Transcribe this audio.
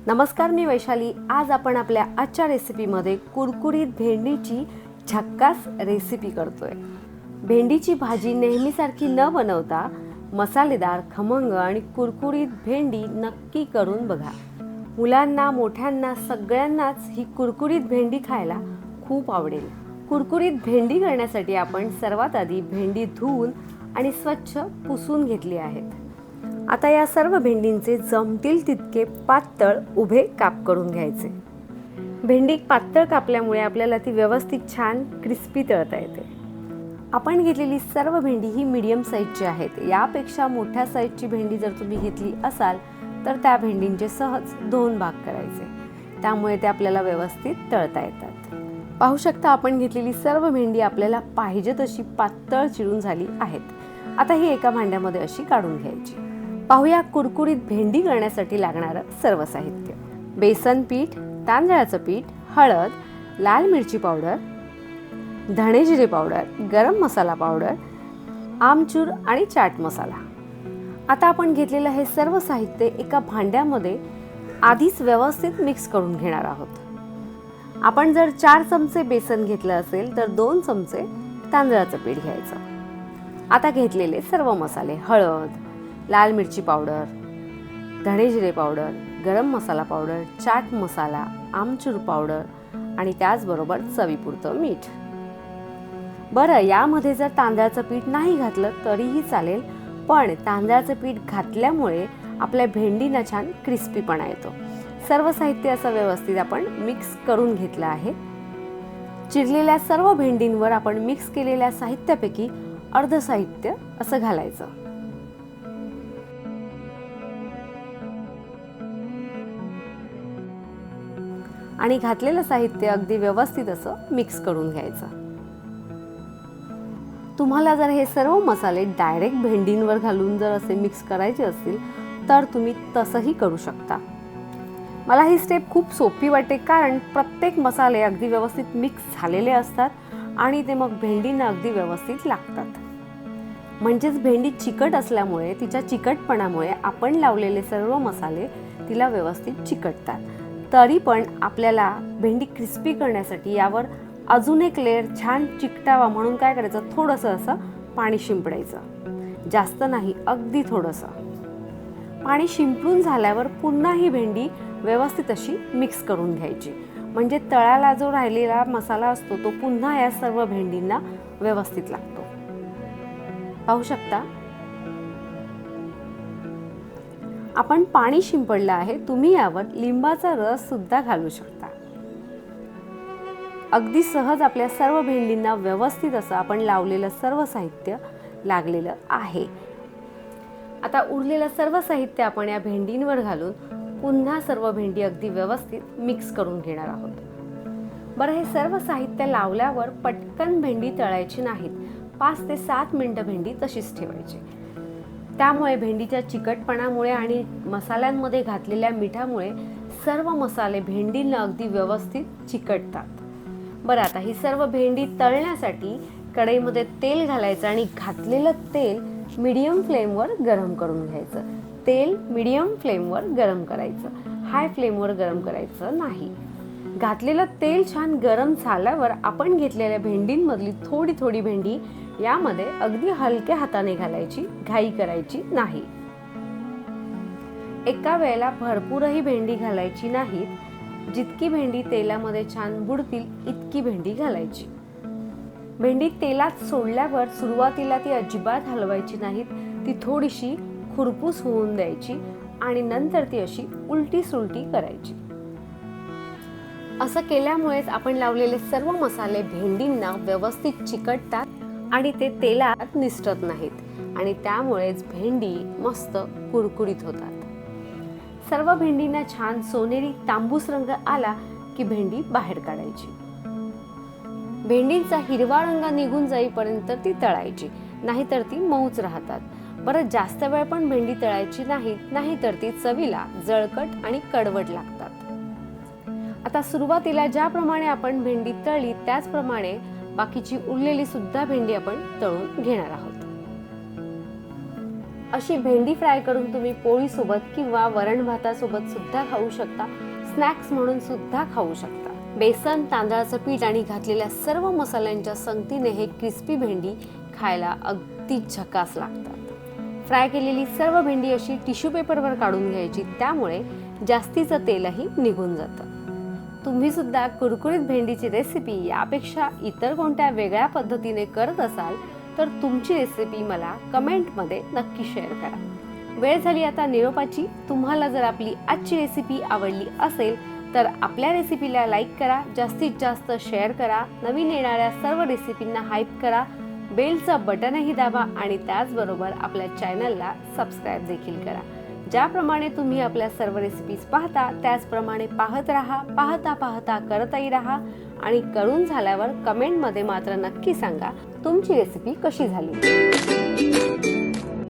नमस्कार, मी वैशाली। आज आपण आपल्या आजच्या रेसिपीमध्ये कुरकुरीत भेंडीची झक्कास रेसिपी करतोय। भेंडीची भाजी नेहमीसारखी न बनवता मसालेदार, खमंग आणि कुरकुरीत भेंडी नक्की करून बघा। मुलांना, मोठ्यांना सगळ्यांनाच ही कुरकुरीत भेंडी खायला खूप आवडेल। कुरकुरीत भेंडी करण्यासाठी आपण सर्वात आधी भेंडी धुवून आणि स्वच्छ पुसून घेतली आहेत। आता या सर्व भेंडींचे जमतील तितके पातळ उभे काप करून घ्यायचे। भेंडी पातळ कापल्यामुळे आपल्याला ती व्यवस्थित छान क्रिस्पी तळता येते। आपण घेतलेली सर्व भेंडी ही मीडियम साईजची आहेत। यापेक्षा मोठ्या साईजची भेंडी जर तुम्ही घेतली असाल तर त्या भेंडींचे सहज 2 भाग करायचे, त्यामुळे ते आपल्याला व्यवस्थित तळता येतात। पाहू शकता, आपण घेतलेली सर्व भेंडी आपल्याला पाहिजे तशी पातळ चिरून झाली आहेत। आता ही एका भांड्यामध्ये अशी काढून घ्यायची। पाहूया कुरकुरीत भेंडी करण्यासाठी लागणारं सर्व साहित्य। बेसन पीठ, तांदळाचं पीठ, हळद, लाल मिरची पावडर, धणे जिरे पावडर, गरम मसाला पावडर, आमचूर आणि चाट मसाला। आता आपण घेतलेलं हे सर्व साहित्य एका भांड्यामध्ये आधीच व्यवस्थित मिक्स करून घेणार आहोत। आपण जर 4 चमचे बेसन घेतलं असेल तर 2 चमचे तांदळाचं पीठ घ्यायचं। आता घेतलेले सर्व मसाले, हळद, लाल मिरची पावडर, धणे जिरे पावडर, गरम मसाला पावडर, चाट मसाला, आमचूर पावडर आणि त्याचबरोबर चवीपुरतं मीठ। बरं, यामध्ये जर तांदळाचं पीठ नाही घातलं तरीही चालेल, पण तांदळाचं पीठ घातल्यामुळे आपल्या भेंडींना छान क्रिस्पीपणा येतो। सर्व साहित्य असं व्यवस्थित आपण मिक्स करून घेतलं आहे। चिरलेल्या सर्व भेंडींवर आपण मिक्स केलेल्या साहित्यापैकी अर्ध साहित्य असं घालायचं आणि घातलेलं साहित्य अगदी व्यवस्थित असं मिक्स करून घ्यायचं। तुम्हाला जर हे सर्व मसाले डायरेक्ट भेंडींवर घालून जर असे मिक्स करायचे असतील तर तुम्ही तसंही करू शकता। मला ही स्टेप खूप सोपी वाटते, कारण प्रत्येक मसाले अगदी व्यवस्थित मिक्स झालेले असतात आणि ते मग भेंडींना अगदी व्यवस्थित लागतात। म्हणजेच भेंडी चिकट असल्यामुळे तिच्या चिकटपणामुळे आपण लावलेले सर्व मसाले तिला व्यवस्थित चिकटतात। तरी पण आपल्याला भेंडी क्रिस्पी करण्यासाठी यावर अजून एक लेयर छान चिकटावा म्हणून काय करायचं, थोडंसं असं पाणी शिंपडायचं। जास्त नाही, अगदी थोडंसं पाणी शिंपडून झाल्यावर पुन्हा ही भेंडी व्यवस्थित अशी मिक्स करून घ्यायची, म्हणजे तळाला जो राहिलेला मसाला असतो तो पुन्हा या सर्व भेंडींना व्यवस्थित लागतो। पाहू शकता, आपण पाणी शिंपडलं आहे। तुम्ही यावर लिंबाचा रस सुद्धा घालू शकता। अगदी सहज आपल्या सर्व भेंडींना व्यवस्थित असं आपण लावलेलं सर्व साहित्य लागलेलं आहे। आता उरलेलं सर्व साहित्य आपण या भेंडींवर घालून पुन्हा सर्व भेंडी अगदी व्यवस्थित मिक्स करून घेणार आहोत। बरं, हे सर्व साहित्य लावल्यावर पटकन भेंडी तळायची नाहीत। 5 ते 7 मिनिटं भेंडी तशीच ठेवायची। त्यामुळे भेंडीच्या चिकटपणामुळे आणि मसाल्यांमध्ये घातलेल्या मिठामुळे सर्व मसाले भेंडींना अगदी व्यवस्थित चिकटतात। बरं, आता ही सर्व भेंडी तळण्यासाठी कढईमध्ये तेल घालायचं आणि घातलेलं तेल मीडियम फ्लेमवर गरम करून घ्यायचं। तेल मीडियम फ्लेमवर गरम करायचं, हाय फ्लेमवर गरम करायचं नाही। घातलेलं तेल छान गरम झाल्यावर आपण घेतलेल्या भेंडींमधली थोडी थोडी भेंडी यामध्ये अगदी हलक्या हाताने घालायची, घाई करायची नाही। एका वेळेला भरपूरही भेंडी घालायची नाही, जितकी भेंडी तेलामध्ये छान बुडतील इतकी भेंडी घालायची। भेंडी तेलात सोडल्यावर सुरुवातीला ती अजिबात हलवायची नाहीत, ती थोडीशी खुरपूस होऊन द्यायची आणि नंतर ती अशी उलटी सुलटी करायची। असं केल्यामुळेच आपण लावलेले सर्व मसाले भेंडींना व्यवस्थित चिकटतात आणि ते तेलात निसटत नाहीत आणि त्यामुळेच भेंडी मस्त कुरकुरीत होतात। सर्व भेंडींना छान सोनेरी तांबूस रंग आला की भेंडी बाहेर काढायची। भेंडींचा हिरवा रंग निघून जाईपर्यंत ती तळायची, नाहीतर ती मऊच राहतात। बरं, जास्त वेळ पण भेंडी तळायची नाहीतर ती चवीला जळकट आणि कडवट लागतात। आता सुरुवातीला ज्याप्रमाणे आपण भेंडी तळली त्याचप्रमाणे बाकीची उरलेली सुद्धा भेंडी आपण तळून घेणार आहोत। अशी भेंडी फ्राय करून तुम्ही पोळीसोबत किंवा वरण भातासोबत सुद्धा खाऊ शकता, स्नॅक्स म्हणून सुद्धा खाऊ शकता। बेसन, तांदळाचं पीठ आणि घातलेल्या सर्व मसाल्यांच्या संगतीने हे क्रिस्पी भेंडी खायला अगदी झकास लागतात। फ्राय केलेली सर्व भेंडी अशी टिश्यू पेपरवर काढून घ्यायची, त्यामुळे जास्तीचं तेलही निघून जातं। तुम्ही सुद्धा कुरकुरीत भेंडीची रेसिपी यापेक्षा इतर कोणत्या वेगळ्या पद्धतीने करत असाल तर तुमची रेसिपी मला कमेंटमध्ये नक्की शेअर करा। वेळ झाली आता निरोपाची। तुम्हाला जर आपली आजची रेसिपी आवडली असेल तर आपल्या रेसिपीला लाईक करा, जास्तीत जास्त शेअर करा, नवीन येणाऱ्या सर्व रेसिपींना हाईप करा, बेलचं बटनही दाबा आणि त्याचबरोबर आपल्या चॅनलला सबस्क्राईब देखील करा। ज्याप्रमाणे तुम्ही आपल्या सर्व रेसिपीज पाहता त्याचप्रमाणे पाहत राहा, पाहता पाहता करतही राहा आणि करून झाल्यावर कमेंटमध्ये मात्र नक्की सांगा तुमची रेसिपी कशी झाली।